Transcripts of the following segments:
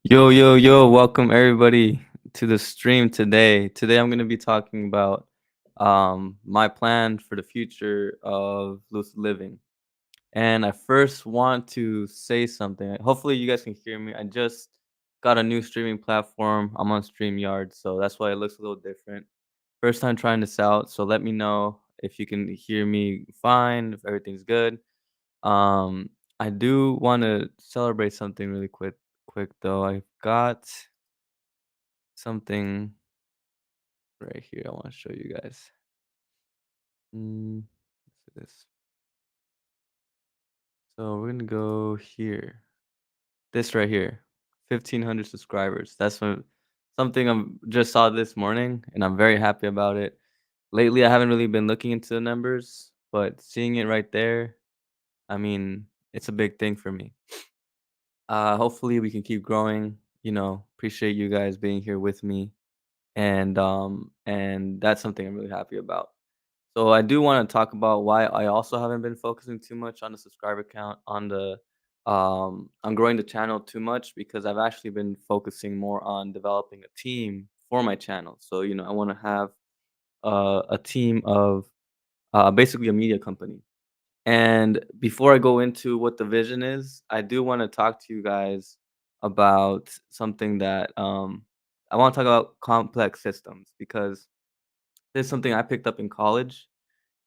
Yo, yo, yo, welcome everybody to the stream today. Today I'm going to be talking about my plan for the future of lucid living. And I first want to say something. Hopefully you guys can hear me. I just got a new streaming platform. I'm on StreamYard, so that's why it looks a little different. First time trying this out, so let me know if you can hear me fine, if everything's good. Um, I do want to celebrate something really quick though. I've got something right here I want to show you guys. What's this? So we're gonna go here. This right here, 1,500 subscribers. That's something I'm just saw this morning, and I'm very happy about it. Lately, I haven't really been looking into the numbers, but seeing it right there, I mean, it's a big thing for me. Hopefully, we can keep growing. Appreciate you guys being here with me, and that's something I'm really happy about. So I do want to talk about why I also haven't been focusing too much on the subscriber count on growing the channel too much because I've actually been focusing more on developing a team for my channel. So I want to have a team of basically a media company. And before I go into what the vision is, I do want to talk to you guys about something that I want to talk about complex systems because this is something I picked up in college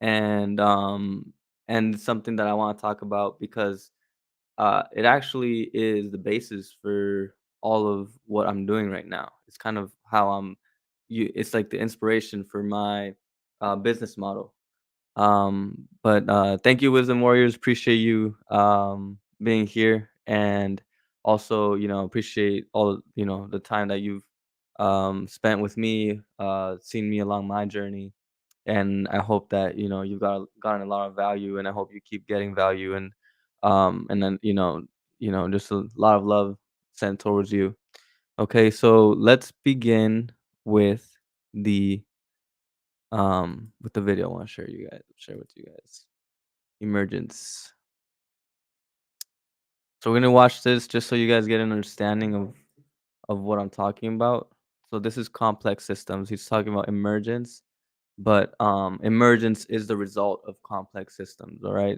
and something that I want to talk about because it actually is the basis for all of what I'm doing right now. It's kind of how it's like the inspiration for my business model. But thank you, Wisdom Warriors. Appreciate you being here, and also appreciate all the time that you've spent with me, seen me along my journey, and I hope that you've gotten a lot of value, and I hope you keep getting value, and then just a lot of love sent towards you. Okay, so let's begin with the the video. I want to share with you guys. Emergence. So we're gonna watch this just so you guys get an understanding of what I'm talking about. So this is complex systems. He's talking about emergence, but emergence is the result of complex systems. All right.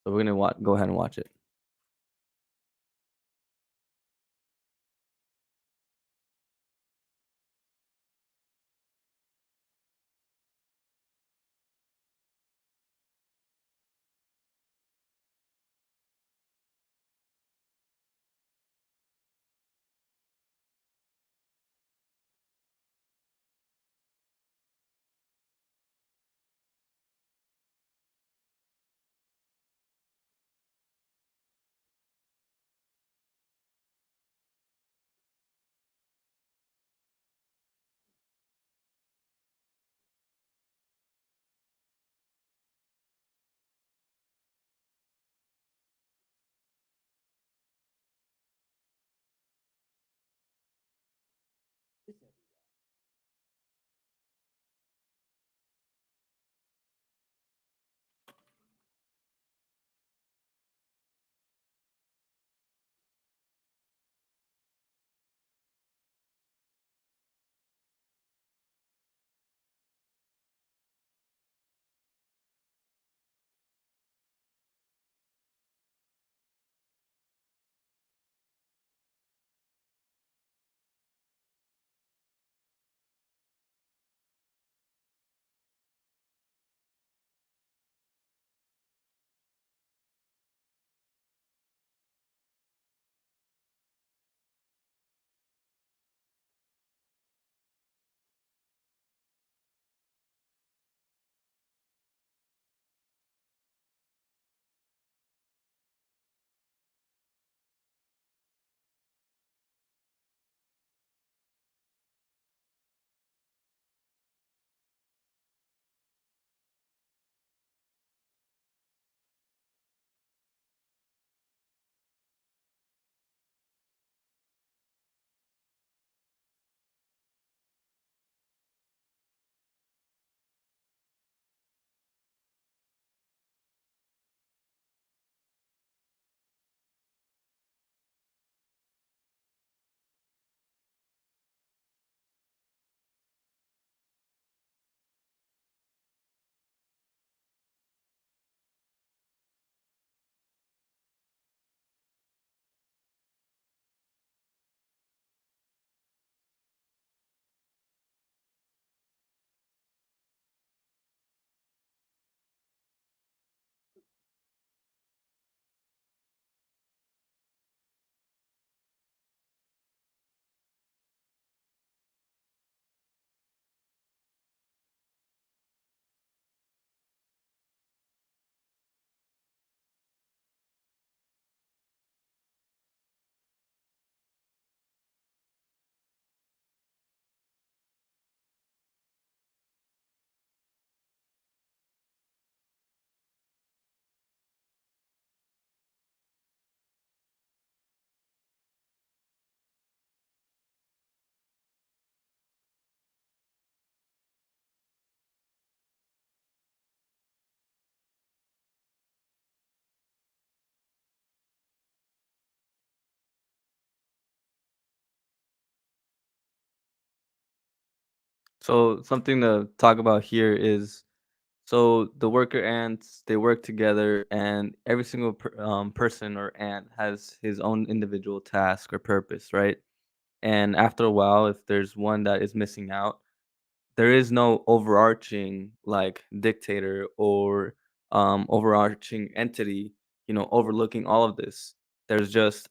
So we're gonna go ahead and watch it. So something to talk about here is so the worker ants they work together, and every single person or ant has his own individual task or purpose, right? And after a while, if there's one that is missing out, there is no overarching like dictator or overarching entity, overlooking all of this. There's just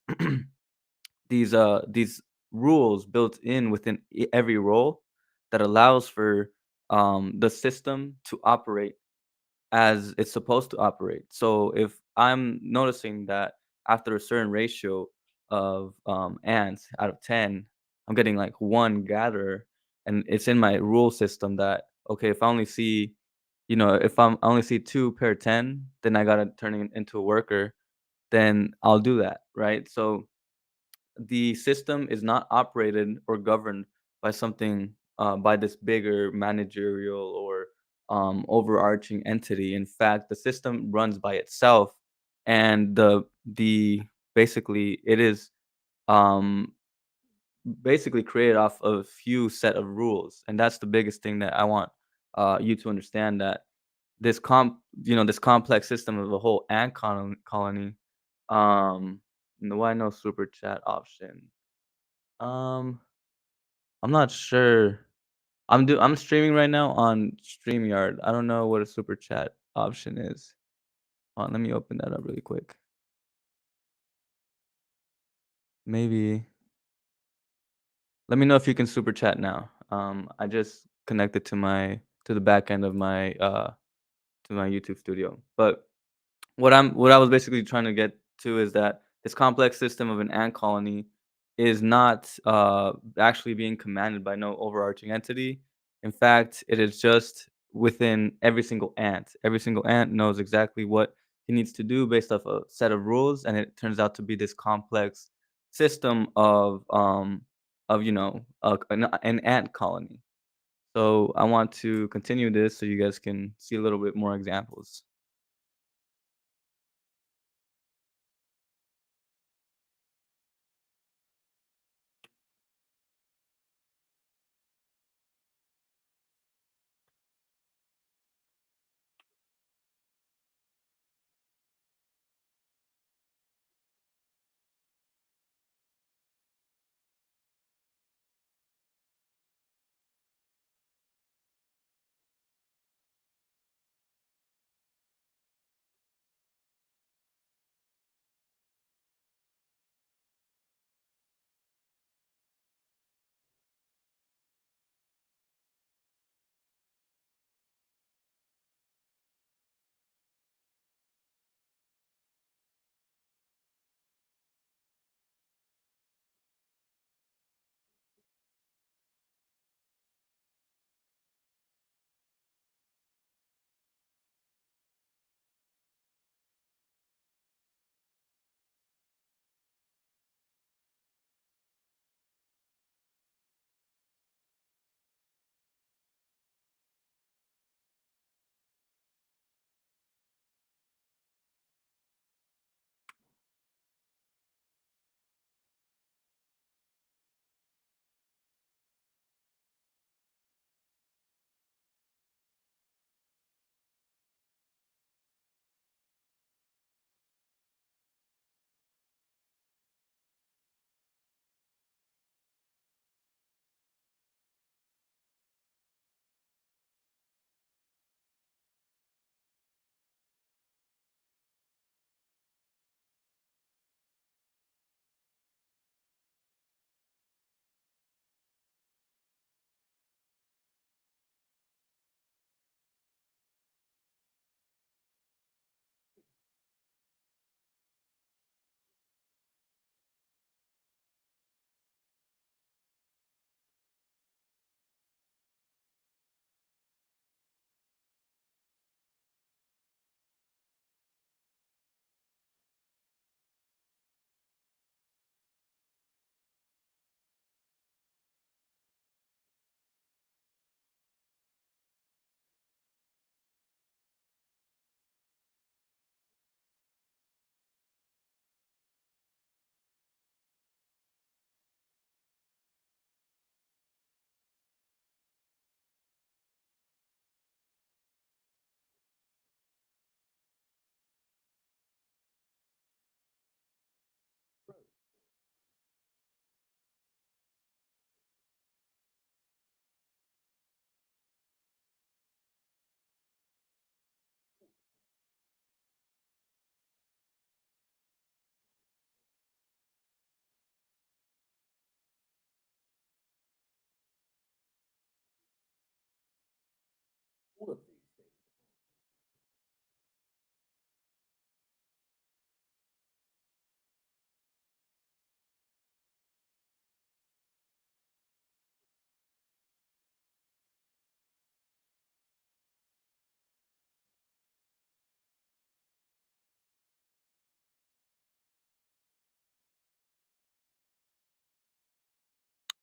these rules built in within every role that allows for the system to operate as it's supposed to operate. So if I'm noticing that after a certain ratio of ants out of 10, I'm getting like one gatherer, and it's in my rule system that okay, if I only see, if I only see two per 10, then I gotta turn it into a worker. Then I'll do that, right? So the system is not operated or governed by something by this bigger managerial or overarching entity. In fact, the system runs by itself, and the basically it is um, basically created off of a few set of rules, and that's the biggest thing that I want you to understand, that this complex system of a whole ant colony. Um, why no super chat option? Um, I'm not sure. I'm streaming right now on StreamYard. I don't know what a super chat option is. Let me open that up really quick. Maybe let me know if you can super chat now. I just connected to the back end of my YouTube studio. But what I was basically trying to get to is that this complex system of an ant colony is not actually being commanded by no overarching entity. In fact, it is just within every single ant. Every single ant knows exactly what he needs to do based off a set of rules, and it turns out to be this complex system of an ant colony. So I want to continue this so you guys can see a little bit more examples.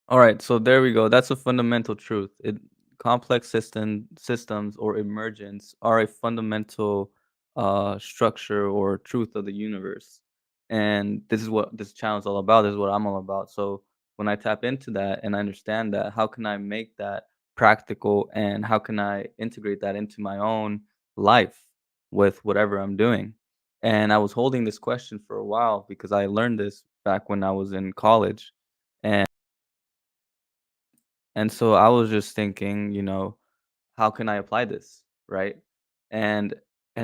All right, so there we go. That's a fundamental truth. Complex systems or emergence are a fundamental structure or truth of the universe, and this is what this channel is all about. This is what I'm all about. So when I tap into that and I understand that, how can I make that practical, and how can I integrate that into my own life with whatever I'm doing? And I was holding this question for a while because I learned this back when I was in college, and so I was just thinking, how can I apply this, right? And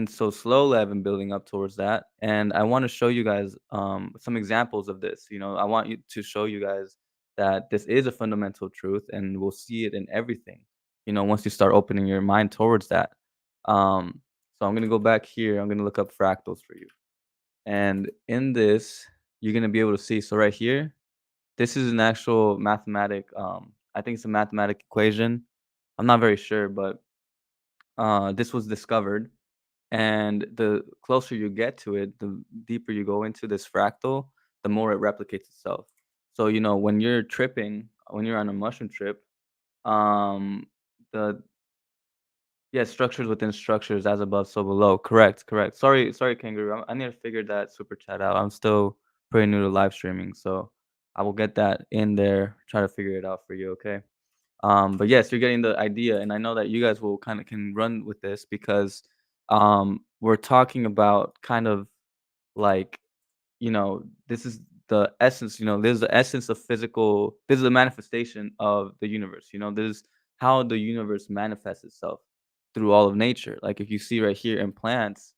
so slowly I've been building up towards that, and I want to show you guys some examples of this. I want you to show you guys that this is a fundamental truth, and we'll see it in everything. Once you start opening your mind towards that. So I'm gonna go back here. I'm gonna look up fractals for you, and in this, you're gonna be able to see. So right here, this is an actual I think it's a mathematic equation. I'm not very sure, but this was discovered, and the closer you get to it, the deeper you go into this fractal, the more it replicates itself. So, when you're on a mushroom trip, um, the yeah, structures within structures, as above, so below. Correct, correct. Sorry, Kangaroo. I need to figure that super chat out. I'm still pretty new to live streaming, so I will get that in there. Try to figure it out for you, okay? But yes, you're getting the idea, and I know that you guys will kind of can run with this because we're talking about kind of like this is the essence. This is the essence of physical. This is a manifestation of the universe. This is how the universe manifests itself through all of nature. Like if you see right here in plants,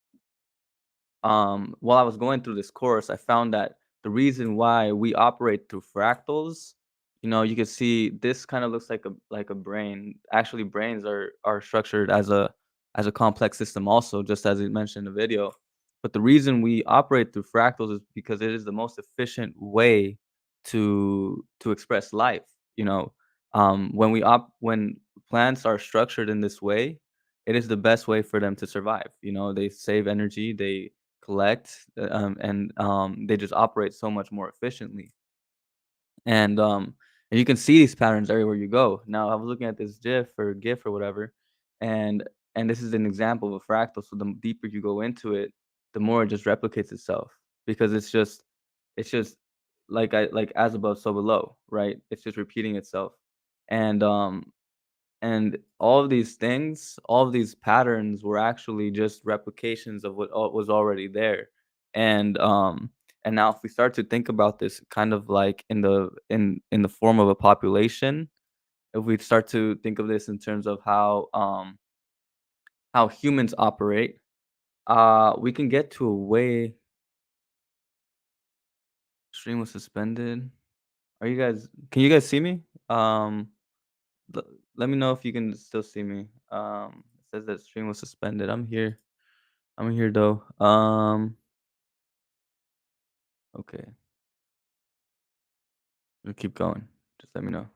while I was going through this course, I found that the reason why we operate through fractals, you can see this kind of looks like a brain. Actually, brains are structured as a complex system, also, just as it mentioned in the video. But the reason we operate through fractals is because it is the most efficient way to express life. You know, when plants are structured in this way, it is the best way for them to survive. They save energy, they collect, and they just operate so much more efficiently. And you can see these patterns everywhere you go. Now, I was looking at this GIF or whatever, and this is an example of a fractal. So the deeper you go into it, the more it just replicates itself because it's just like as above, so below, right? It's just repeating itself, and all of these things, all of these patterns were actually just replications of what was already there. And now if we start to think about this kind of like in the form of a population, if we start to think of this in terms of how humans operate, we can get to a way. Stream was suspended. Can you guys see me? Um L Let me know if you can still see me. It says that stream was suspended. I'm here. I'm here though. Okay. We'll keep going. Just let me know.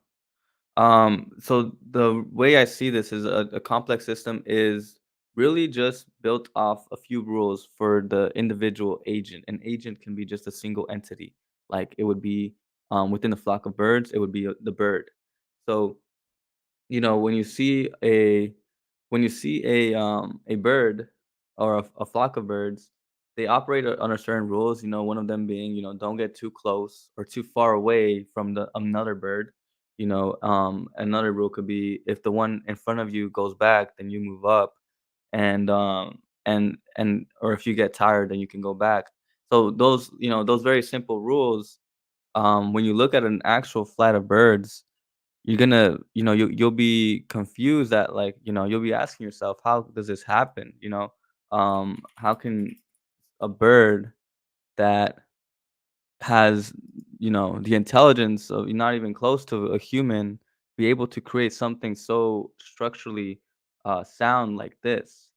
So the way I see this is a complex system is really just built off a few rules for the individual agent. An agent can be just a single entity. Like it would be within a flock of birds, it would be the bird. So when you see a bird or a flock of birds, they operate under certain rules. One of them being, don't get too close or too far away from the another bird. Another rule could be if the one in front of you goes back, then you move up, and or if you get tired, then you can go back. So those very simple rules, when you look at an actual flight of birds, you're gonna you'll be confused that, like, you'll be asking yourself, how does this happen? How can a bird that has the intelligence of not even close to a human be able to create something so structurally sound like this?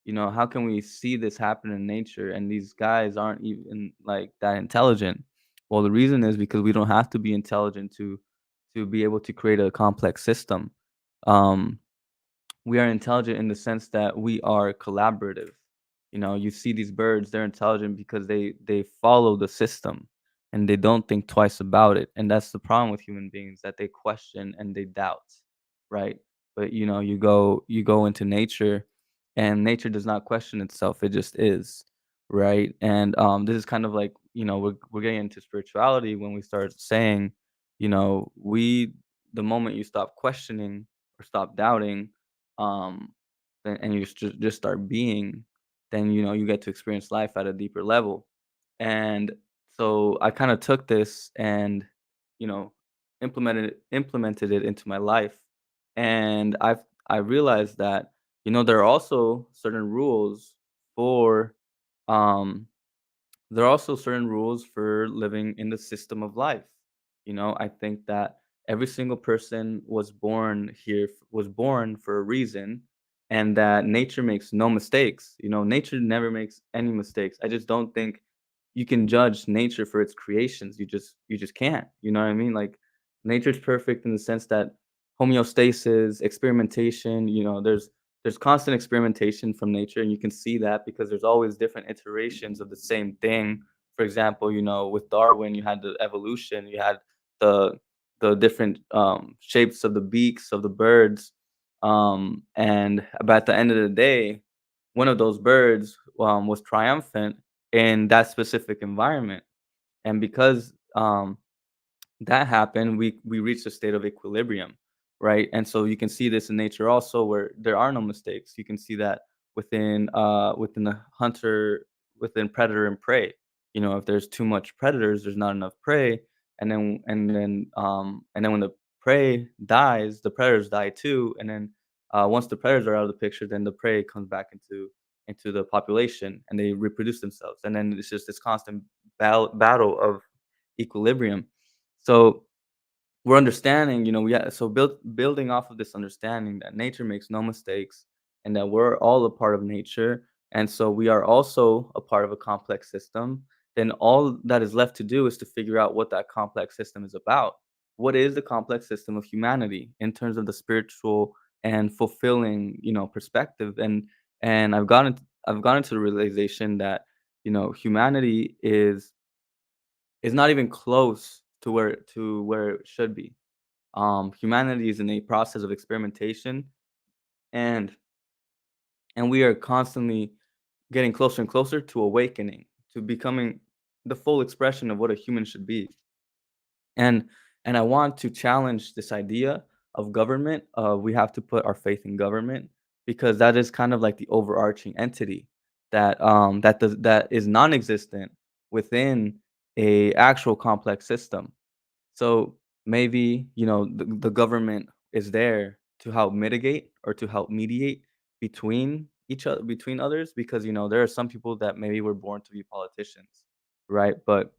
You know, how can we see this happen in nature and these guys aren't even like that intelligent? Well, the reason is because we don't have to be intelligent to be able to create a complex system. Um, we are intelligent in the sense that we are collaborative. You know, you see these birds, they're intelligent because they follow the system and they don't think twice about it. And that's the problem with human beings, that they question and they doubt, right? But you know, you go into nature and nature does not question itself. It just is, right? And this is kind of like, you know, we're getting into spirituality when we start saying, you know, we the moment you stop questioning or stop doubting, um, and you just start being, then you know you get to experience life at a deeper level. And so I kind of took this and you know implemented it into my life, and I realized that you know there are also certain rules for um there are also certain rules for living in the system of life. You know, I think that every single person was born for a reason, and that nature makes no mistakes. You know, nature never makes any mistakes. I just don't think you can judge nature for its creations. You just can't. You know what I mean? Like nature's perfect in the sense that homeostasis, experimentation, you know, there's constant experimentation from nature, and you can see that because there's always different iterations of the same thing. For example, you know, with Darwin, you had the evolution, you had the the different shapes of the beaks of the birds, and but at the end of the day, one of those birds was triumphant in that specific environment, and because that happened, we reached a state of equilibrium, right? And so you can see this in nature also where there are no mistakes. You can see that within the hunter, within predator and prey. You know, if there's too much predators, there's not enough prey, and then when the prey dies, the predators die too, and then once the predators are out of the picture, then the prey comes back into the population and they reproduce themselves, and then it's just this constant battle of equilibrium. So we're understanding, you know, so building off of this understanding that nature makes no mistakes and that we're all a part of nature. And so we are also a part of a complex system. Then all that is left to do is to figure out what that complex system is about. What is the complex system of humanity in terms of the spiritual and fulfilling, you know, perspective? And I've gotten to the realization that, you know, humanity is not even close to where it should be. Humanity is in a process of experimentation, and we are constantly getting closer and closer to awakening, to becoming the full expression of what a human should be. And I want to challenge this idea of government. We have to put our faith in government because that is kind of like the overarching entity that is non-existent within a actual complex system. So maybe, you know, the government is there to help mitigate or to help mediate between each other, between others, because, you know, there are some people that maybe were born to be politicians, right? But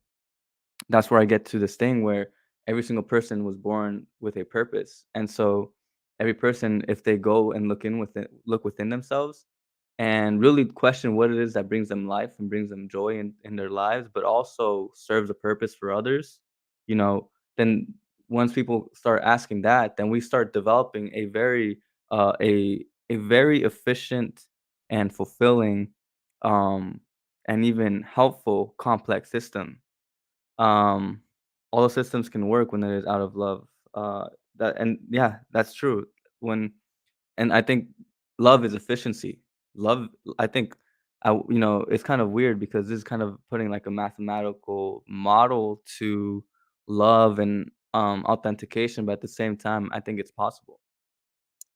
that's where I get to this thing where every single person was born with a purpose. And so every person, if they go and look within themselves and really question what it is that brings them life and brings them joy in their lives, but also serves a purpose for others, you know, then once people start asking that, then we start developing a very efficient and fulfilling and even helpful complex system. um, all the systems can work when it is out of love. That and yeah, that's true. When and I think love is efficiency. Love, I think, you know, it's kind of weird because this is kind of putting like a mathematical model to love and authentication, but at the same time, I think it's possible.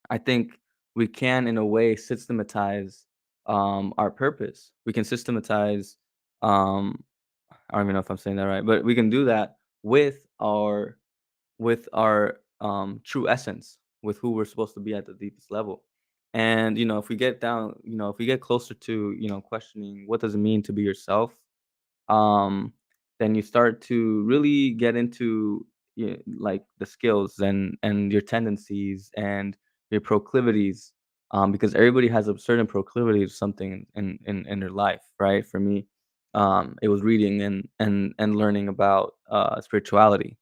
I think we can, in a way, systematize our purpose. We can systematize um, I don't even know if I'm saying that right, but we can do that with our true essence, with who we're supposed to be at the deepest level. And you know, if we get down, you know, if we get closer to, you know, questioning what does it mean to be yourself, um, then you start to really get into like the skills and your tendencies and your proclivities. because everybody has a certain proclivity to something in their life, right? For me, it was reading and learning about spirituality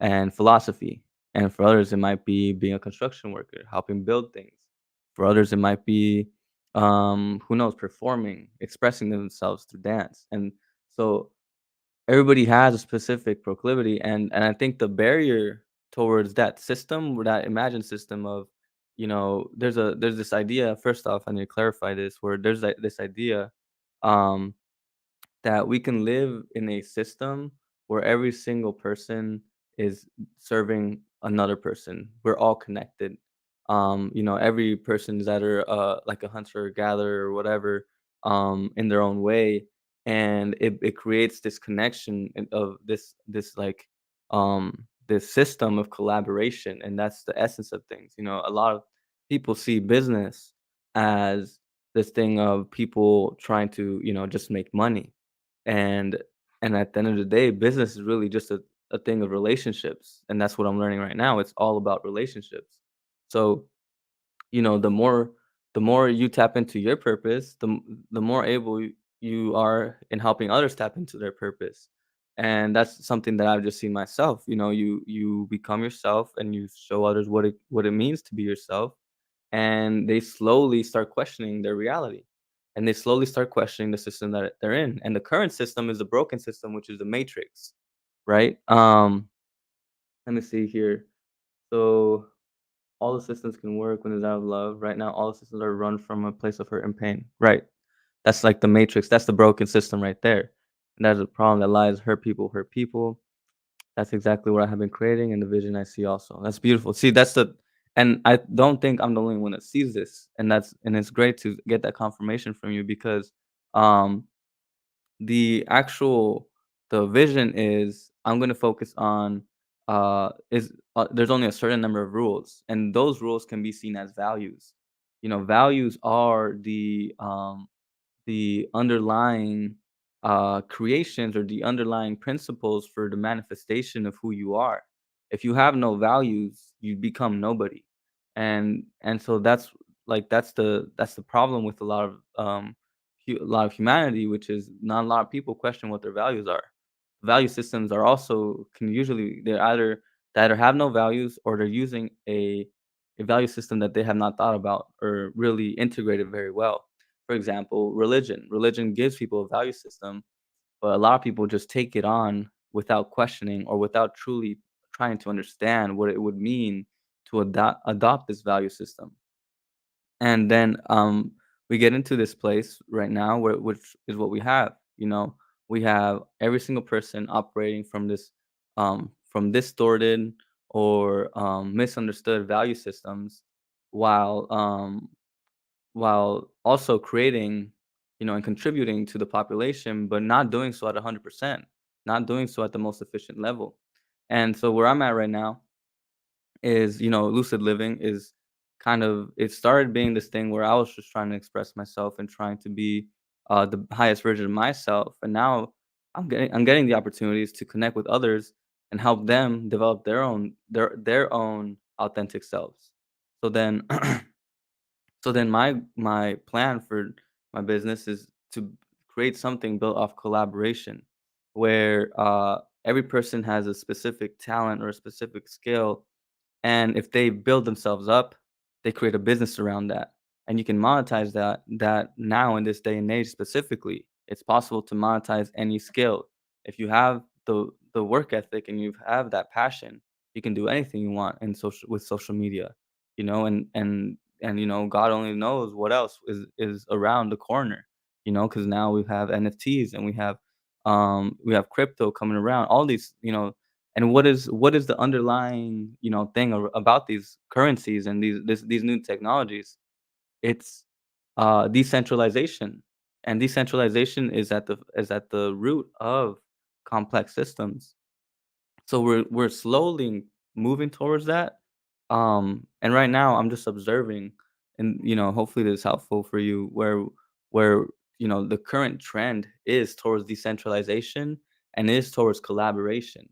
and philosophy. And for others, it might be being a construction worker, helping build things. For others, it might be, who knows, performing, expressing themselves through dance. And so everybody has a specific proclivity, and I think the barrier towards that system, or that imagined system of, there's this idea. First off, I need to clarify this, where there's like this idea, um, that we can live in a system where every single person is serving another person. We're all connected. Every person is either like a hunter or gatherer or whatever, in their own way, and it creates this connection of this system of collaboration, and that's the essence of things. A lot of people see business as this thing of people trying to just make money, and at the end of the day, business is really just a thing of relationships, and that's what I'm learning right now. It's all about relationships. So, the more you tap into your purpose, the more able you are in helping others tap into their purpose. And that's something that I've just seen myself. You become yourself and you show others what it means to be yourself, and they slowly start questioning their reality, and they slowly start questioning the system that they're in. And the current system is a broken system, which is the matrix, right? Let me see here. So all the systems can work when there's out of love. Right now, all the systems are run from a place of hurt and pain. Right. That's like the matrix. That's the broken system right there. And that's a problem that lies hurt people hurt people. That's exactly what I have been creating and the vision I see also. That's beautiful. See, and I don't think I'm the only one that sees this. And it's great to get that confirmation from you, because um the actual the vision is, I'm going to focus on, is there's only a certain number of rules, and those rules can be seen as values. Values are the underlying creations, or the underlying principles for the manifestation of who you are. If you have no values, you become nobody. And so that's the problem with a lot of humanity, which is not a lot of people question what their values are. Value systems are also can usually they either have no values, or they're using a value system that they have not thought about or really integrated very well. For example, religion. Religion gives people a value system, but a lot of people just take it on without questioning, or without truly trying to understand what it would mean to adopt this value system. And then we get into this place right now, which is what we have. We have every single person operating from distorted or misunderstood value systems, while also creating, and contributing to the population, but not doing so at 100%, not doing so at the most efficient level. And so where I'm at right now is, lucid living is it started being this thing where I was just trying to express myself and trying to be the highest version of myself. And now I'm getting the opportunities to connect with others and help them develop their own authentic selves. So then my plan for my business is to create something built off collaboration, where every person has a specific talent or a specific skill, and if they build themselves up, they create a business around that. And you can monetize that now in this day and age specifically. It's possible to monetize any skill. If you have the work ethic and you have that passion, you can do anything you want in social media, and God only knows what else is around the corner, because now we have NFTs, and we have crypto coming around, all these, and what is the underlying, thing about these currencies and these new technologies? It's decentralization, and decentralization is at the root of complex systems. So we're slowly moving towards that. And right now I'm just observing, and hopefully this is helpful for you, where the current trend is towards decentralization and is towards collaboration.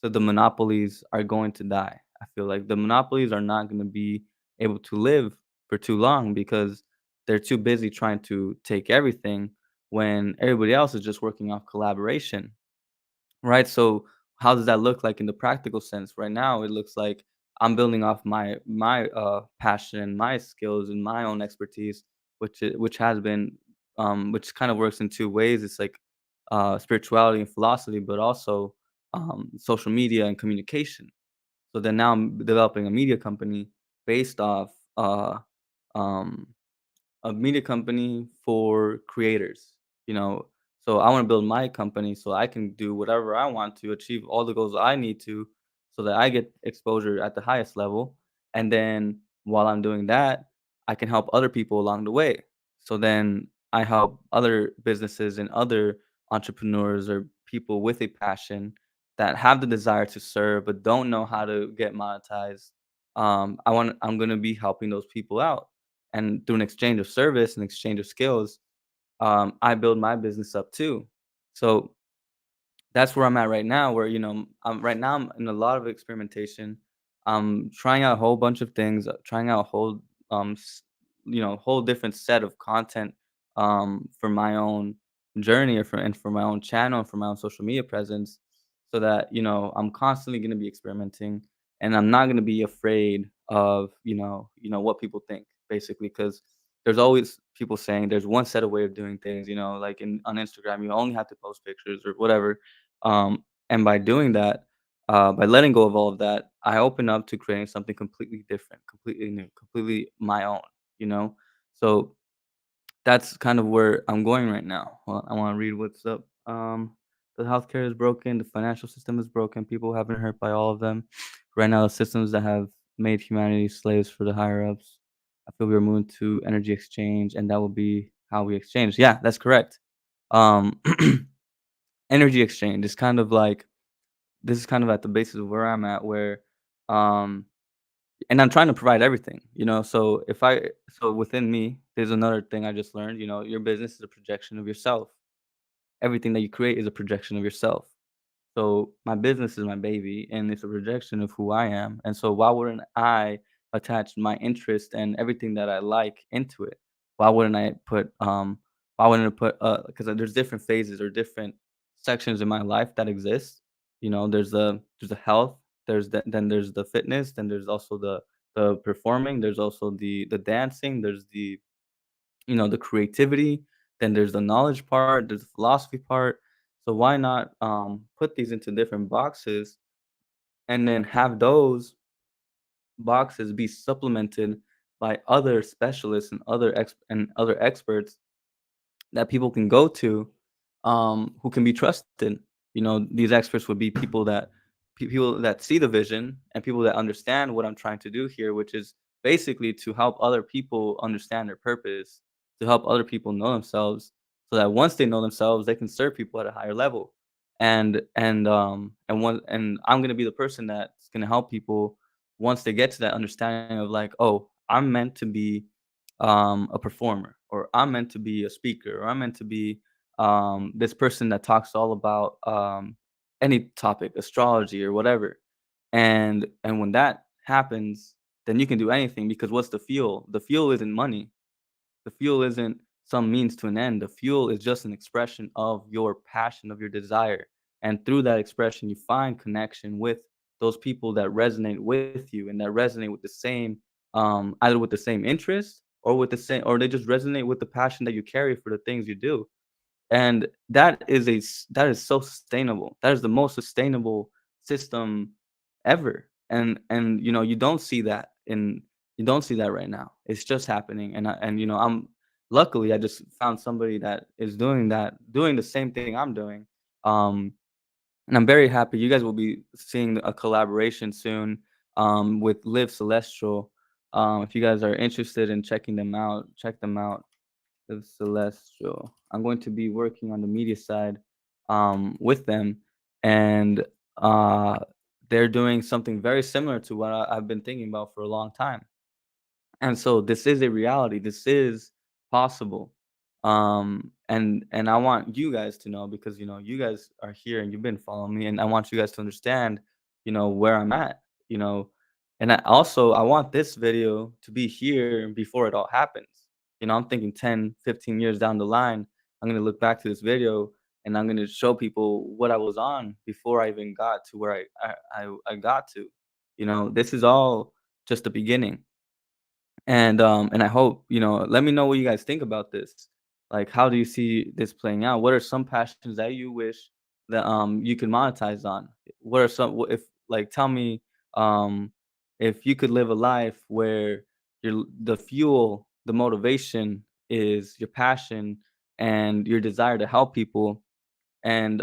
So the monopolies are going to die. I feel like the monopolies are not going to be able to live for too long because they're too busy trying to take everything when everybody else is just working off collaboration. Right, so how does that look like in the practical sense? Right now, it looks like I'm building off my passion, my skills, and my own expertise, which has been, which kind of works in 2 ways. It's like, spirituality and philosophy, but also, social media and communication. So then now I'm developing a media company based off, um a media company for creators, you know. So I want to build my company so I can do whatever I want to achieve all the goals I need to so that I get exposure at the highest level. And then while I'm doing that, I can help other people along the way. So then I help other businesses and other entrepreneurs or people with a passion that have the desire to serve but don't know how to get monetized. I'm going to be helping those people out, and through an exchange of service and exchange of skills, I build my business up too. So that's where I'm at right now, where, right now I'm in a lot of experimentation. I'm trying out a whole bunch of things, trying out a whole, whole different set of content, for my own journey, or for my own channel, and for my own social media presence, so that, I'm constantly going to be experimenting, and I'm not going to be afraid of, what people think, basically, because there's always people saying there's one set of way of doing things, like on Instagram, you only have to post pictures or whatever, and by doing that, by letting go of all of that, I open up to creating something completely different, completely new, completely my own, you know? So that's kind of where I'm going right now. Well, I want to read what's up. The healthcare is broken, the financial system is broken, people have been hurt by all of them. Right now, the systems that have made humanity slaves for the higher ups. I feel we are moving to energy exchange, and that will be how we exchange. Yeah, that's correct. Um, Energy exchange is kind of like this is kind of at the basis of where I'm at, where, um and I'm trying to provide everything, so within me, there's another thing I just learned, your business is a projection of yourself. Everything that you create is a projection of yourself. So my business is my baby, and it's a projection of who I am. And so why wouldn't I attach my interest and everything that I like into it? Why wouldn't I put why wouldn't I put because there's different phases or different sections in my life that exist. There's the health, then there's the fitness, then there's also the performing, there's also the dancing, there's the creativity, then there's the knowledge part, there's the philosophy part. So why not put these into different boxes and then have those boxes be supplemented by other specialists and other experts that people can go to, who can be trusted. These experts would be people that see the vision and people that understand what I'm trying to do here, which is basically to help other people understand their purpose, to help other people know themselves, so that once they know themselves, they can serve people at a higher level. And I'm gonna be the person that's gonna help people once they get to that understanding of like, oh, I'm meant to be a performer, or I'm meant to be a speaker, or I'm meant to be this person that talks all about any topic, astrology or whatever. And when that happens, then you can do anything, because what's the fuel? The fuel isn't money. The fuel isn't some means to an end. The fuel is just an expression of your passion, of your desire. And through that expression, you find connection with those people that resonate with you and that resonate with the same, either with the same interest, or with the same, or they just resonate with the passion that you carry for the things you do. And that is so sustainable. That is the most sustainable system ever. And you don't see that right now. It's just happening. I'm luckily I just found somebody that is doing the same thing I'm doing. Um and I'm very happy. You guys will be seeing a collaboration soon, with Live Celestial. If you guys are interested in checking them out, check them out. Live Celestial. I'm going to be working on the media side, with them, and uh, they're doing something very similar to what I've been thinking about for a long time. And so this is a reality. This is possible. And I want you guys to know, because you guys are here and you've been following me, and I want you guys to understand, where I'm at. You know, And I want this video to be here before it all happens. I'm thinking 10, 15 years down the line, I'm gonna look back to this video and I'm gonna show people what I was on before I even got to where I got to. This is all just the beginning. And I hope, let me know what you guys think about this. Like, how do you see this playing out? What are some passions that you wish that you could monetize on? What are some if like tell me um if you could live a life where the fuel, the motivation is your passion and your desire to help people, and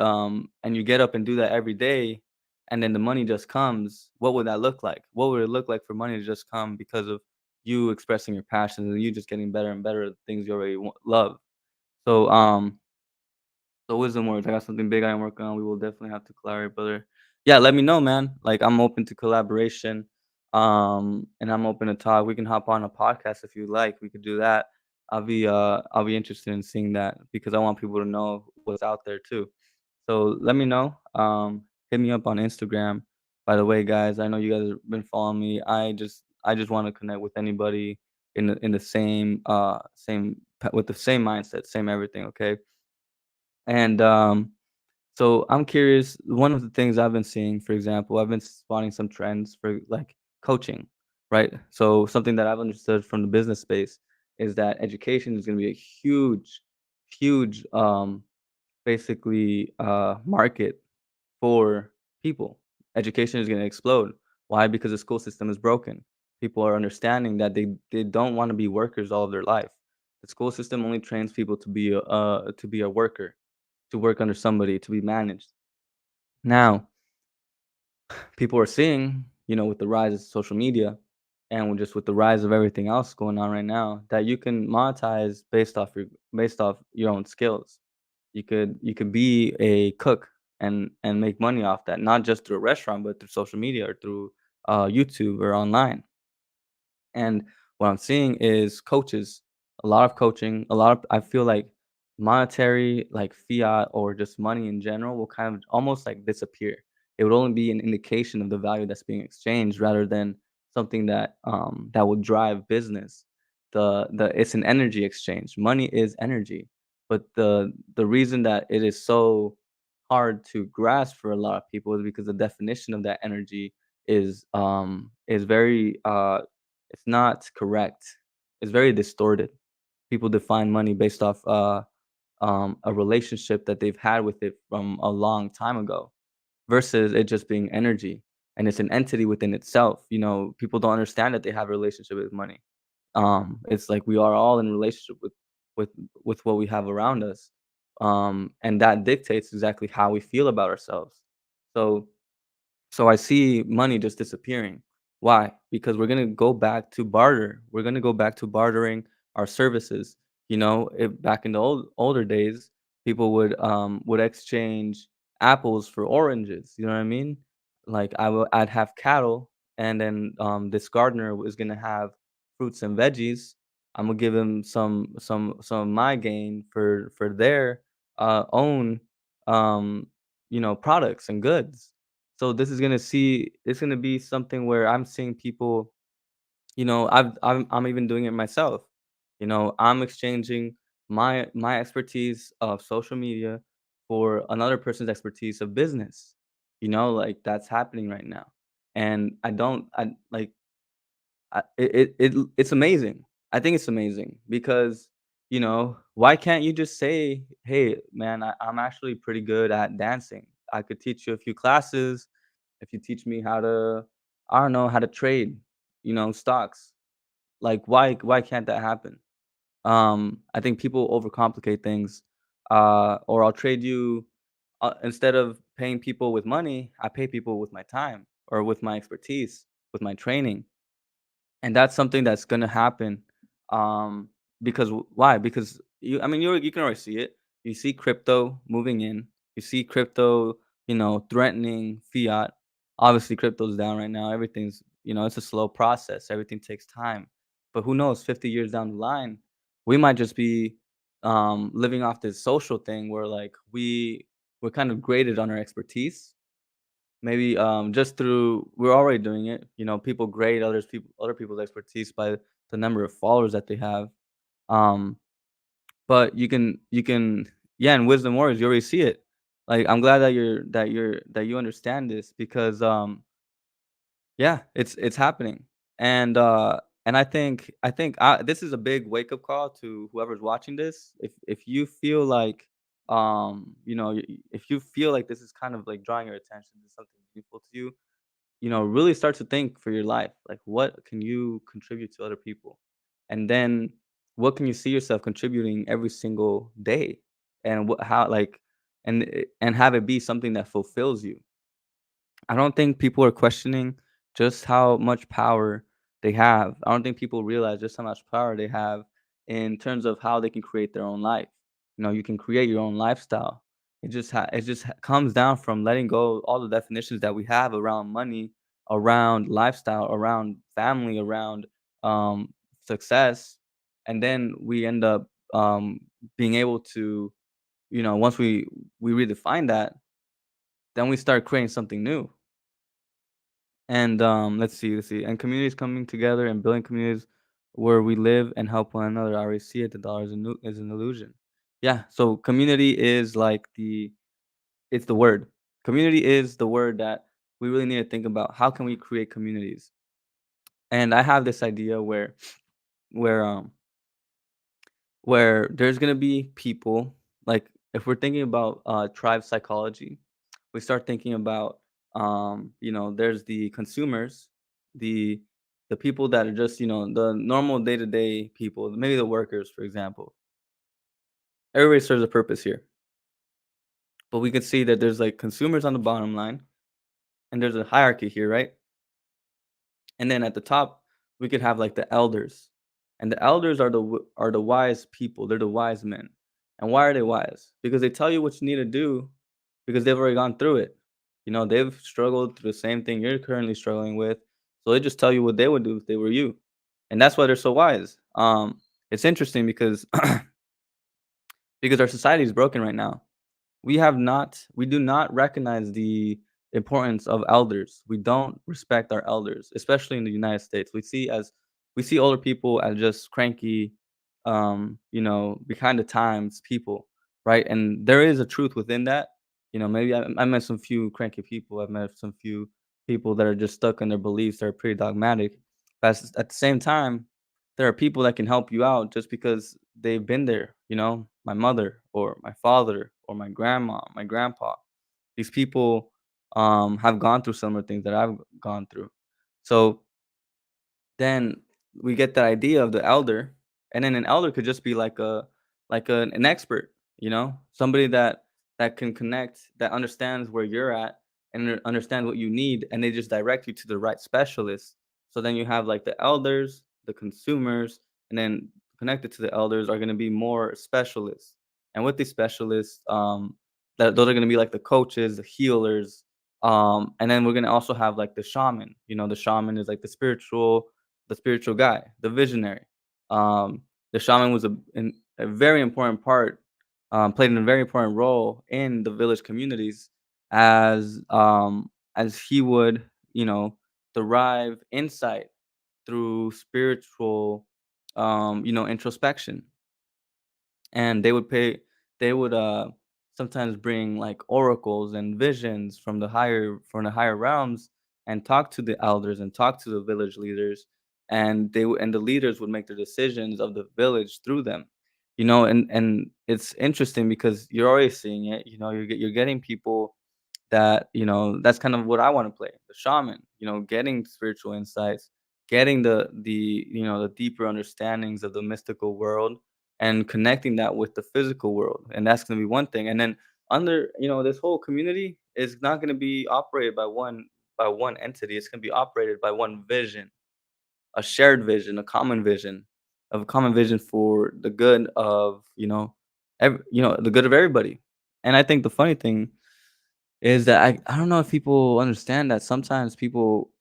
you get up and do that every day, and then the money just comes, what would that look like? What would it look like for money to just come because of you expressing your passions and you just getting better and better at the things you already love? So um so wisdom words, I got something big I am working on. We will definitely have to collaborate, brother. Yeah, let me know, man. Like, I'm open to collaboration, and I'm open to talk. We can hop on a podcast if you like. We could do that. I'll be interested in seeing that because I want people to know what's out there too. So let me know. Hit me up on Instagram. By the way, guys, I know you guys have been following me. I just want to connect with anybody in the with the same mindset, same everything. Okay, and so I'm curious. One of the things I've been seeing, for example, I've been spotting some trends for like coaching, right? So something that I've understood from the business space is that education is going to be a huge, huge, basically, market for people. Education is going to explode. Why? Because the school system is broken. People are understanding that they don't want to be workers all of their life. The school system only trains people to be a worker, to work under somebody, to be managed. Now, people are seeing, with the rise of social media and just with the rise of everything else going on right now, that you can monetize based off your own skills. You could be a cook and make money off that, not just through a restaurant, but through social media or through YouTube or online. And what I'm seeing is coaches, a lot of coaching, I feel like monetary, like fiat or just money in general will kind of almost like disappear. It would only be an indication of the value that's being exchanged rather than something that would drive business. The It's an energy exchange. Money is energy. But the reason that it is so hard to grasp for a lot of people is because the definition of that energy is very it's not correct. It's very distorted. People define money based off a relationship that they've had with it from a long time ago, versus it just being energy, and it's an entity within itself. People don't understand that they have a relationship with money. It's like we are all in relationship with with what we have around us, and that dictates exactly how we feel about ourselves. So so I see money just disappearing. Why? Because we're gonna go back to barter. We're gonna go back to bartering our services. If back in the older days, people would exchange apples for oranges. You know what I mean? Like I'd have cattle, and then this gardener was gonna have fruits and veggies. I'm gonna give him some of my gain for their own products and goods. So this is gonna see it's gonna be something where I'm seeing people, I'm even doing it myself. I'm exchanging my expertise of social media for another person's expertise of business. Like that's happening right now. And I don't I like it's amazing. I think it's amazing because, why can't you just say, "Hey, man, I'm actually pretty good at dancing. I could teach you a few classes if you teach me how to, I don't know, how to trade, stocks." Like, why can't that happen? I think people overcomplicate things. Or I'll trade you, instead of paying people with money, I pay people with my time or with my expertise, with my training. And that's something that's gonna happen, because why? Because I mean, you can already see it. You see crypto moving in. You see crypto, threatening fiat. Obviously, crypto's down right now. It's a slow process. Everything takes time. But who knows? 50 years down the line, we might just be living off this social thing where like we're kind of graded on our expertise, Maybe just through we're already doing it. People grade other people's expertise by the number of followers that they have. Um, but you can yeah, in Wisdom Warriors, you already see it. Like, I'm glad that you understand this because yeah, it's happening. And I think this is a big wake up call to whoever's watching this. If you feel like if you feel like this is kind of like drawing your attention to something meaningful to you, really start to think for your life. Like, what can you contribute to other people? And then what can you see yourself contributing every single day? And what how like and have it be something that fulfills you. I don't think people are questioning just how much power they have. I don't think people realize just how much power they have in terms of how they can create their own life. You can create your own lifestyle. Comes down from letting go of all the definitions that we have around money, around lifestyle, around family, around um, success, and then we end up being able to, once we redefine that, then we start creating something new. And, let's see, and communities coming together and building communities where we live and help one another. I already see it, the dollar is an illusion. Yeah, so community is like it's the word. Community is the word that we really need to think about. How can we create communities? And I have this idea where, where there's gonna be people, like, if we're thinking about, tribe psychology, we start thinking about, there's the consumers, the the people that are just, the normal day-to-day people, maybe the workers, for example. Everybody serves a purpose here, but we could see that there's, like, consumers on the bottom line, and there's a hierarchy here, right? And then at the top, we could have like the elders. And the elders are are the wise people. They're the wise men. And why are they wise? Because they tell you what you need to do because they've already gone through it. They've struggled through the same thing you're currently struggling with. So they just tell you what they would do if they were you. And that's why they're so wise. It's interesting because because our society is broken right now. We do not recognize the importance of elders. We don't respect our elders, especially in the United States. We see older people as just cranky, behind the times people, right? And there is a truth within that. Maybe I met some few cranky people. I've met some few people that are just stuck in their beliefs that are pretty dogmatic. But at the same time, there are people that can help you out just because they've been there. My mother or my father or my grandma, my grandpa. These people have gone through similar things that I've gone through. So then we get that idea of the elder, and then an elder could just be like an expert, somebody that can connect, that understands where you're at and understand what you need, and they just direct you to the right specialist. So then you have like the elders, the consumers, and then connected to the elders are going to be more specialists. And with these specialists, those are going to be like the coaches, the healers, and then we're going to also have like the shaman. The shaman is like the spiritual guy, the visionary. The shaman was a very important part, played a very important role in the village communities as he would, you know, derive insight through spiritual, introspection. And they would sometimes bring like oracles and visions from the higher realms and talk to the elders and talk to the village leaders, and and the leaders would make the decisions of the village through them. And it's interesting because you're already seeing it. You're getting people that, that's kind of what I want to play, the shaman, getting spiritual insights, getting the deeper understandings of the mystical world and connecting that with the physical world. And that's going to be one thing. And then under, this whole community is not going to be operated by one entity. It's going to be operated by one vision, a shared vision, a common vision for the good of, the good of everybody. And I think the funny thing is that I don't know if people understand that sometimes people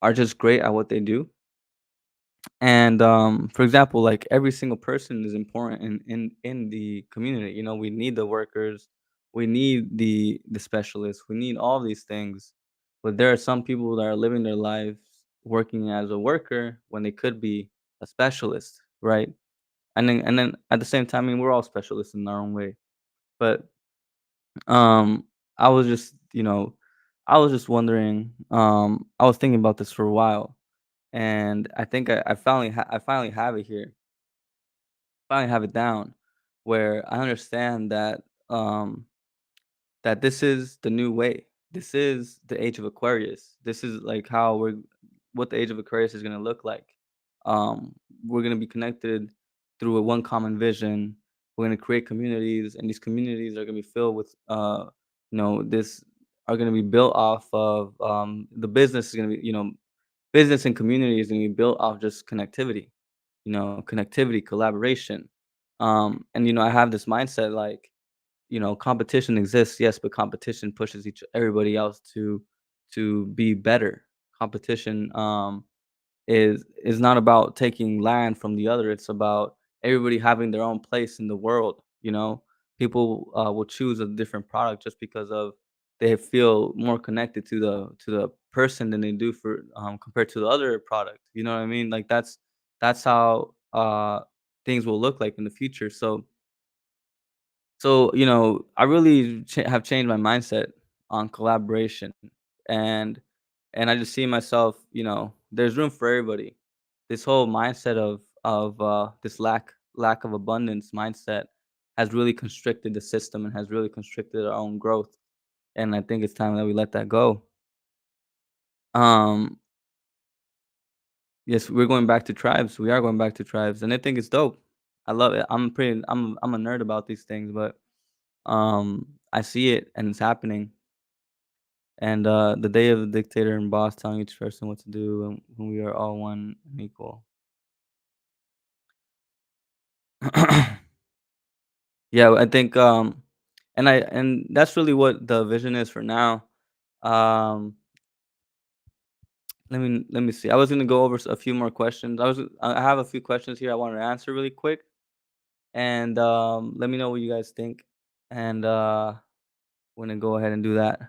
are just great at what they do. And, for example, like, every single person is important in the community. We need the workers, we need the specialists, we need all these things. But there are some people that are living their lives working as a worker when they could be a specialist, right? And then at the same time, I mean, we're all specialists in our own way. But um, I was just, I was just wondering. I was thinking about this for a while, and I think I finally have it here. Finally have it down, where I understand that this is the new way. This is the age of Aquarius. This is like how we're what the age of Aquarius is gonna look like. Um, we're gonna be connected through a one common vision. We're gonna create communities, and these communities are gonna be filled with this are gonna be built off of the business is gonna be, business and community is gonna be built off just connectivity, connectivity, collaboration. And I have this mindset like, competition exists, yes, but competition pushes each everybody else to be better. Competition is not about taking land from the other. It's about everybody having their own place in the world. People will choose a different product just because of they feel more connected to the person than they do for compared to the other product. You know what I mean? Like that's how things will look like in the future. So, I really have changed my mindset on collaboration, and and I just see myself, there's room for everybody. This whole mindset of this lack of abundance mindset has really constricted the system and has really constricted our own growth. And I think it's time that we let that go. Um, yes, we're going back to tribes. We are going back to tribes, and I think it's dope. I love it. I'm a nerd about these things, but I see it and it's happening. And the day of the dictator and boss telling each person what to do, and when we are all one and equal. Yeah, I think and that's really what the vision is for now. Um let me see. I was going to go over a few more questions. I have a few questions here I wanted to answer really quick, and let me know what you guys think, and we're going to go ahead and do that.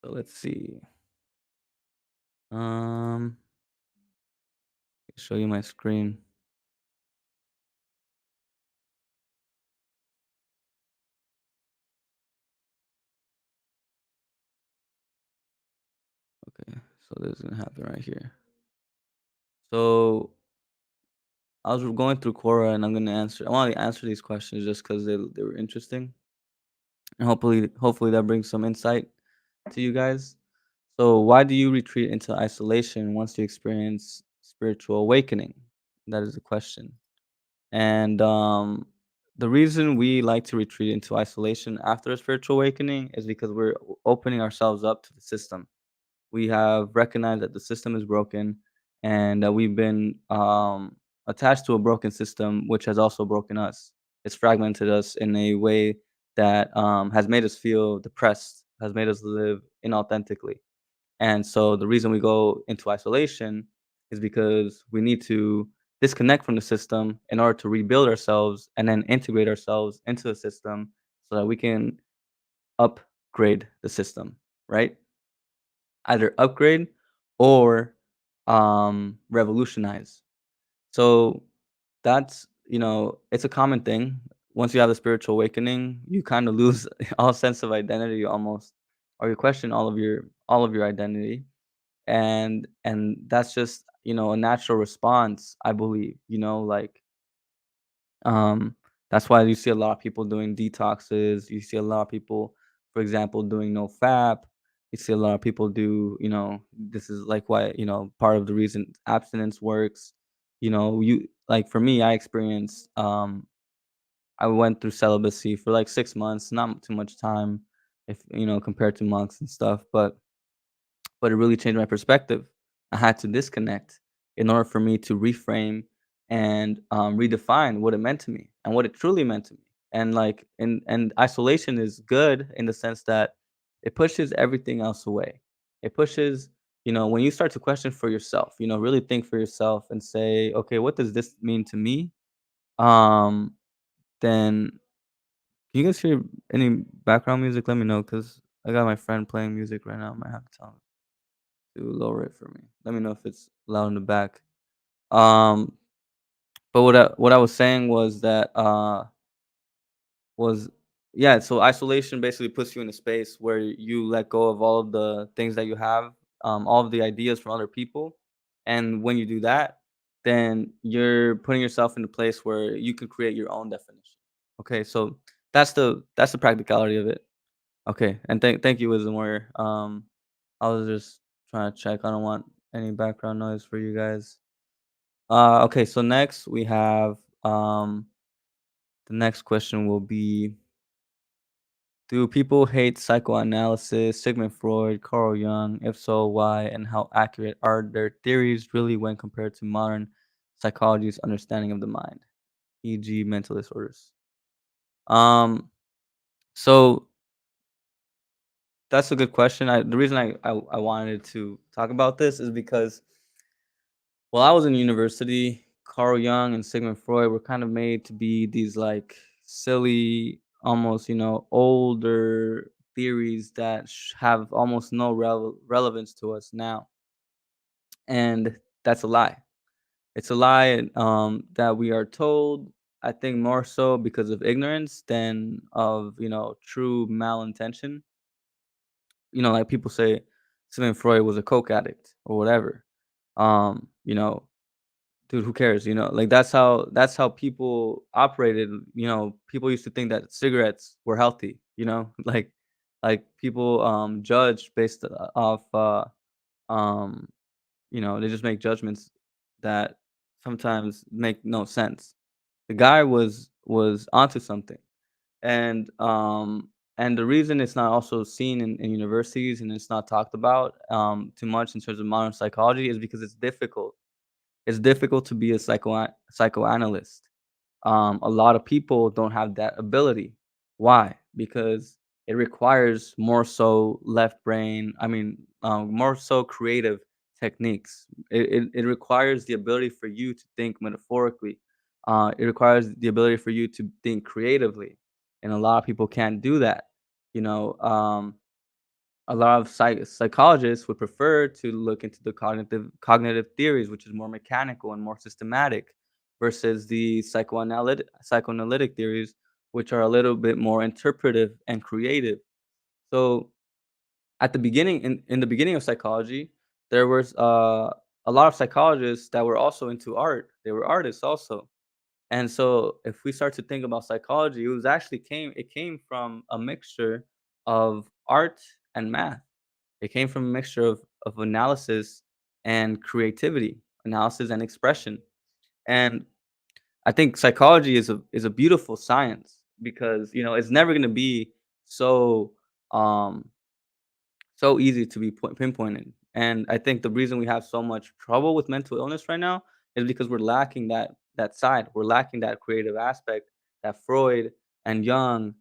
So let's see. Um show you my screen. Okay. So this is going to happen right here. So I was going through Quora and I want to answer these questions just because they were interesting. And hopefully that brings some insight to you guys. So why do you retreat into isolation once you experience spiritual awakening? That is the question. And the reason we like to retreat into isolation after a spiritual awakening is because we're opening ourselves up to the system. We have recognized that the system is broken and that we've been attached to a broken system, which has also broken us. It's fragmented us in a way that has made us feel depressed, has made us live inauthentically. And so the reason we go into isolation is because we need to disconnect from the system in order to rebuild ourselves and then integrate ourselves into the system so that we can upgrade the system, right? Either upgrade or revolutionize. So that's, it's a common thing. Once you have a spiritual awakening, you kind of lose all sense of identity almost, or you question all of your identity. And that's just, a natural response, I believe, like that's why you see a lot of people doing detoxes. You see a lot of people, for example, doing no fap. You see a lot of people do, this is like why, part of the reason abstinence works. You like for me, I went through celibacy for like 6 months, not too much time if compared to monks and stuff, but it really changed my perspective. I had to disconnect in order for me to reframe and redefine what it meant to me and what it truly meant to me. And like, and isolation is good in the sense that it pushes everything else away. It pushes, when you start to question for yourself, really think for yourself and say, okay, what does this mean to me? Um, then Can you guys hear any background music? Let me know, cause I got my friend playing music right now. I might have to tell him to lower it for me. Let me know if it's loud in the back. Um, but what I was saying was that was yeah, so isolation basically puts you in a space where you let go of all of the things that you have, all of the ideas from other people. And when you do that, then you're putting yourself in a place where you can create your own definition. Okay, so that's the practicality of it. Okay, and thank you, Wisdom Warrior. I was just trying to check. I don't want any background noise for you guys. Okay, so next we have the next question will be: do people hate psychoanalysis, Sigmund Freud, Carl Jung? If so, why? And how accurate are their theories really when compared to modern psychology's understanding of the mind, e.g., mental disorders? Um, so that's a good question. The reason I wanted to talk about this is because while I was in university, Carl Jung and Sigmund Freud were kind of made to be these like silly, almost older theories that have almost no relevance to us now, and that's a lie. It's a lie that we are told. I think more so because of ignorance than of true malintention. Like people say, Sigmund Freud was a coke addict or whatever. Um, you know, Dude, who cares? Like that's how people operated. People used to think that cigarettes were healthy. Like people judge based off um they just make judgments that sometimes make no sense. The guy was onto something. And the reason it's not also seen in universities and it's not talked about too much in terms of modern psychology is because it's difficult to be a psychoanalyst. A lot of people don't have that ability. Why? Because it requires more so left brain. I mean, more so creative techniques. It requires the ability for you to think metaphorically. It requires the ability for you to think creatively, and a lot of people can't do that. You know, a lot of psychologists would prefer to look into the cognitive theories, which is more mechanical and more systematic, versus the psychoanalytic theories, which are a little bit more interpretive and creative. So at the beginning, in the beginning of psychology, there was a lot of psychologists that were also into art. They were artists also. And so if we start to think about psychology, it came from a mixture of art and math. It came from a mixture of analysis and creativity, analysis and expression. And I think psychology is a beautiful science because it's never going to be so um so easy to be pinpointed. And I think the reason we have so much trouble with mental illness right now is because we're lacking that side. We're lacking that creative aspect that Freud and Jung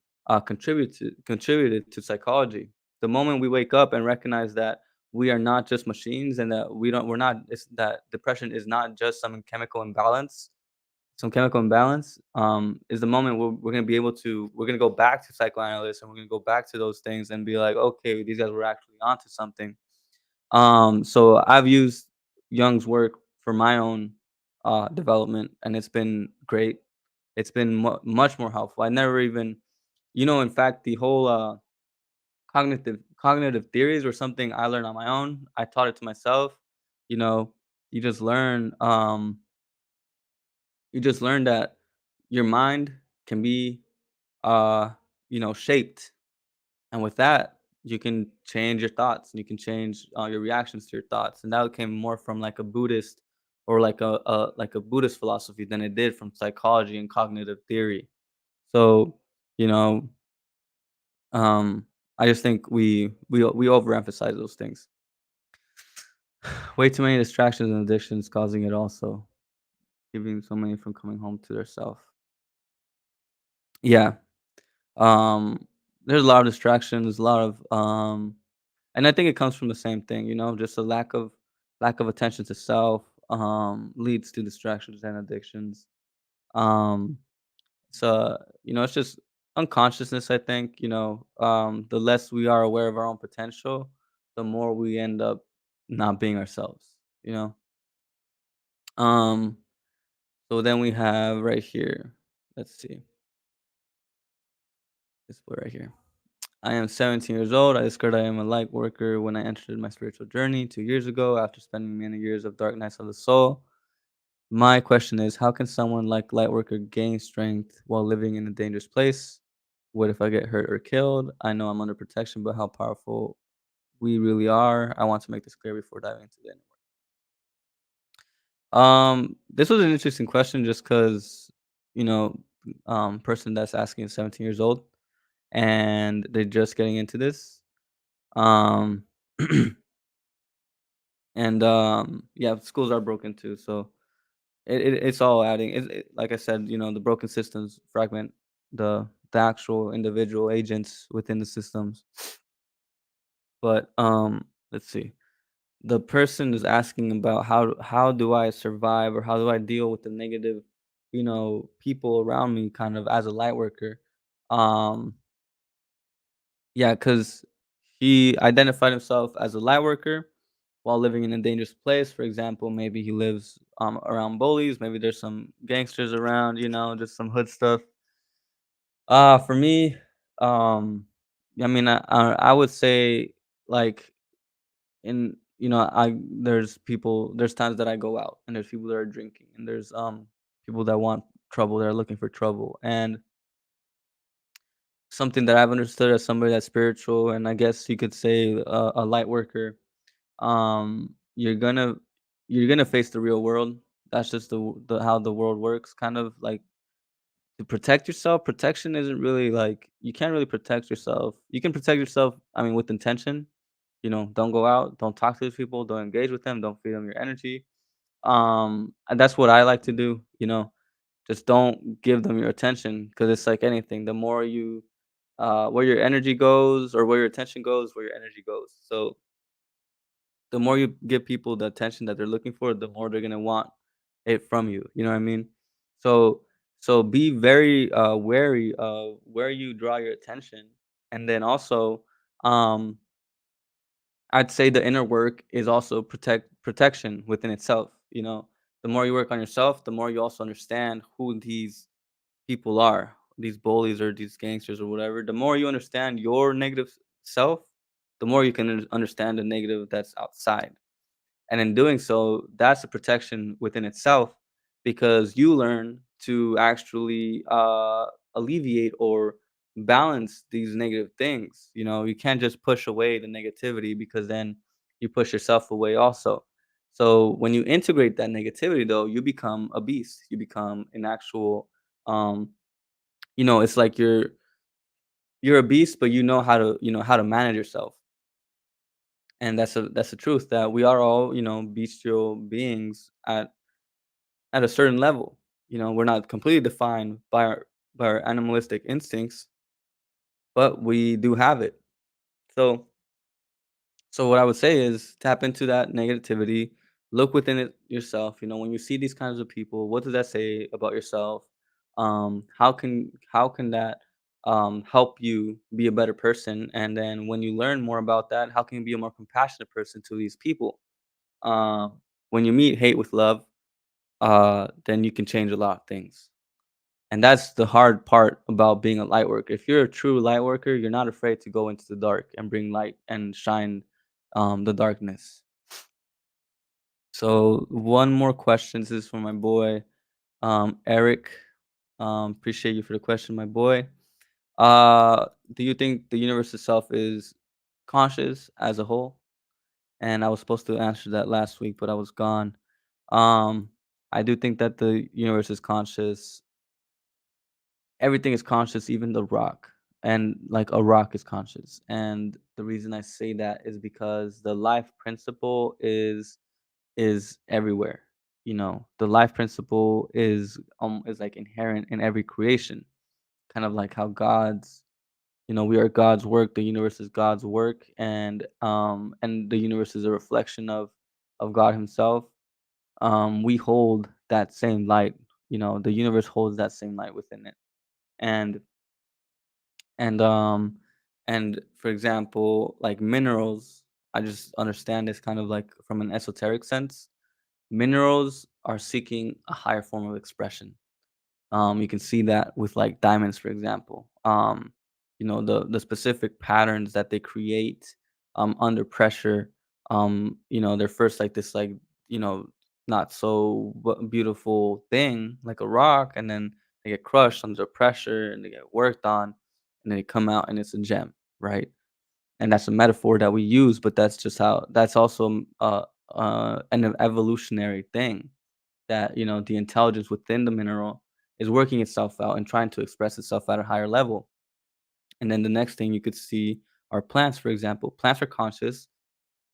contributed to psychology. The moment we wake up and recognize that we are not just machines and that we're not it's, that depression is not just some chemical imbalance is the moment where we're gonna go back to psychoanalysts and we're gonna go back to those things and be like, okay, these guys were actually onto something. So I've used Jung's work for my own development, and it's been great. It's been much more helpful. I never even, in fact, the whole cognitive theories were something I learned on my own. I taught it to myself. You know, you just learn. You just learn that your mind can be shaped, and with that you can change your thoughts and you can change your reactions to your thoughts, and that came more from like a Buddhist or like a Buddhist philosophy than it did from psychology and cognitive theory. So you know um I just think we overemphasize those things. Way too many distractions and addictions causing it also, keeping so many from coming home to their self. Yeah. There's a lot of distractions, a lot of and I think it comes from the same thing, just a lack of attention to self leads to distractions and addictions. Um so it's just unconsciousness, I think, the less we are aware of our own potential, the more we end up not being ourselves, you know? Um, so then we have right here, let's see, this boy right here. I am 17 years old. I discovered I am a light worker when I entered my spiritual journey 2 years ago after spending many years of dark nights of the soul. My question is, how can someone like Lightworker gain strength while living in a dangerous place? What if I get hurt or killed? I know I'm under protection, but how powerful we really are? I want to make this clear before diving into the this was an interesting question just because, you know, person that's asking is 17 years old and they're just getting into this. Um, and yeah, schools are broken too, so it's all adding. Like I said, the broken systems fragment the actual individual agents within the systems. But let's see. The person is asking about how do I survive or how do I deal with the negative, people around me, kind of as a light worker. Um, yeah, because he identified himself as a light worker while living in a dangerous place. For example, maybe he lives around bullies. Maybe there's some gangsters around. Just some hood stuff. For me, I mean, I would say like in I there's times that I go out and there's people that are drinking and there's people that want trouble. They're looking for trouble and something that I've understood as somebody that's spiritual and I guess you could say a light worker. You're gonna face the real world. That's just the how the world works. Kind of like to protect yourself. Protection isn't really like you can't really protect yourself. You can protect yourself. I mean, with intention. Don't go out. Don't talk to these people. Don't engage with them. Don't feed them your energy. And that's what I like to do. Just don't give them your attention because it's like anything. The more you, where your energy goes or where your attention goes, where your energy goes. So the more you give people the attention that they're looking for, the more they're gonna want it from you. You know what I mean? So be very wary of where you draw your attention, and then also, um, I'd say the inner work is also protection within itself. The more you work on yourself, the more you also understand who these people are, these bullies or these gangsters or whatever. The more you understand your negative self, the more you can understand the negative that's outside. And in doing so, that's a protection within itself because you learn to actually alleviate or balance these negative things. You can't just push away the negativity because then you push yourself away also. So when you integrate that negativity, though, you become a beast. You become an actual, um, it's like you're a beast, but you know how to manage yourself. And that's the truth that we are all bestial beings at a certain level. We're not completely defined by our animalistic instincts, but we do have it. So so what I would say is tap into that negativity, look within it yourself. When you see these kinds of people, what does that say about yourself? How can that help you be a better person? And then when you learn more about that, how can you be a more compassionate person to these people? When you meet hate with love, then you can change a lot of things. And that's the hard part about being a light worker. If you're a true light worker, you're not afraid to go into the dark and bring light and shine the darkness. So one more question. This is for my boy, Eric. Appreciate you for the question, my boy. Do you think the universe itself is conscious as a whole? And I was supposed to answer that last week, but I was gone. Um, I do think that the universe is conscious. Everything is conscious, even the rock. And like a rock is conscious. And the reason I say that is because the life principle is everywhere. The life principle is like inherent in every creation. Kind of like how we are God's work, the universe is God's work, and the universe is a reflection of God himself. We hold that same light. The universe holds that same light within it. And And for example, like minerals, I just understand this kind of like from an esoteric sense. Minerals are seeking a higher form of expression. You can see that with like diamonds, for example. The specific patterns that they create under pressure. They're first like this like you know not so beautiful thing like a rock, and then they get crushed under pressure and they get worked on, and then they come out and it's a gem, right? And that's a metaphor that we use, but that's just how that's also an evolutionary thing that the intelligence within the mineral is working itself out and trying to express itself at a higher level. And then the next thing you could see are plants, for example. Plants are conscious.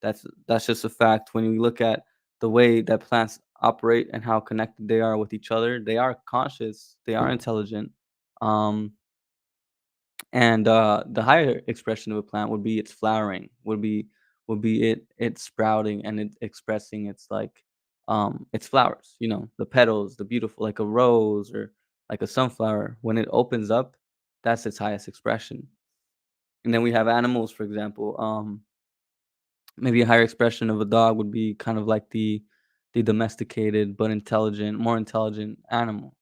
That's just a fact. When you look at the way that plants operate and how connected they are with each other, they are conscious, they are intelligent. um and the higher expression of a plant would be its flowering, would be it sprouting and it expressing its flowers, the petals, the beautiful like a rose or like a sunflower. When it opens up, that's its highest expression. And then we have animals, for example. Maybe a higher expression of a dog would be kind of like the domesticated but intelligent, more intelligent animal.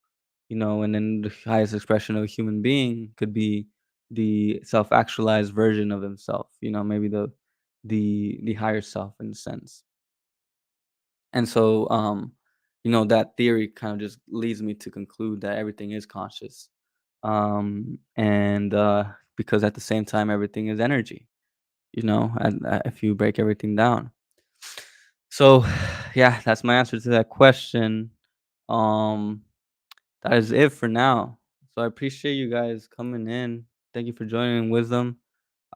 And then the highest expression of a human being could be the self-actualized version of himself, maybe the higher self in a sense. And so that theory kind of just leads me to conclude that everything is conscious. And because at the same time everything is energy, if you break everything down. So yeah, that's my answer to that question. um that is it for now. So I appreciate you guys coming in. Thank you for joining Wisdom.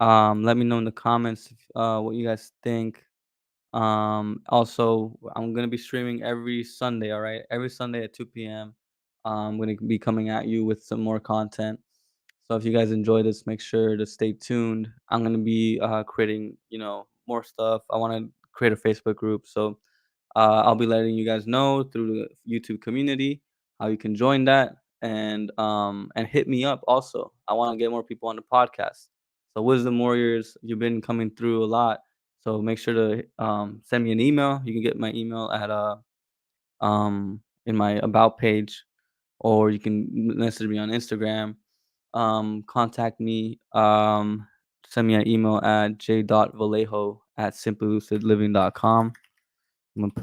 Let me know in the comments what you guys think. Also, I'm gonna be streaming every Sunday. All right, every Sunday at 2 p.m. I'm gonna be coming at you with some more content. So if you guys enjoy this, make sure to stay tuned. I'm gonna be creating, more stuff. I want to create a Facebook group, so I'll be letting you guys know through the YouTube community how you can join that, and hit me up also. I want to get more people on the podcast. So Wisdom Warriors, you've been coming through a lot. So make sure to send me an email. You can get my email at in my about page, or you can message me on Instagram. Contact me. Send me an email at j.vallejo@simplylucidliving.com. I'm gonna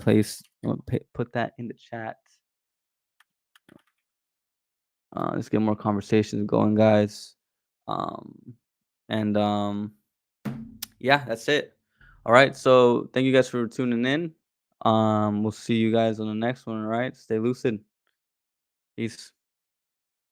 put that in the chat. Let's get more conversations going, guys. Um, and yeah, that's it. All right. So thank you guys for tuning in. We'll see you guys on the next one. All right. Stay lucid. Peace.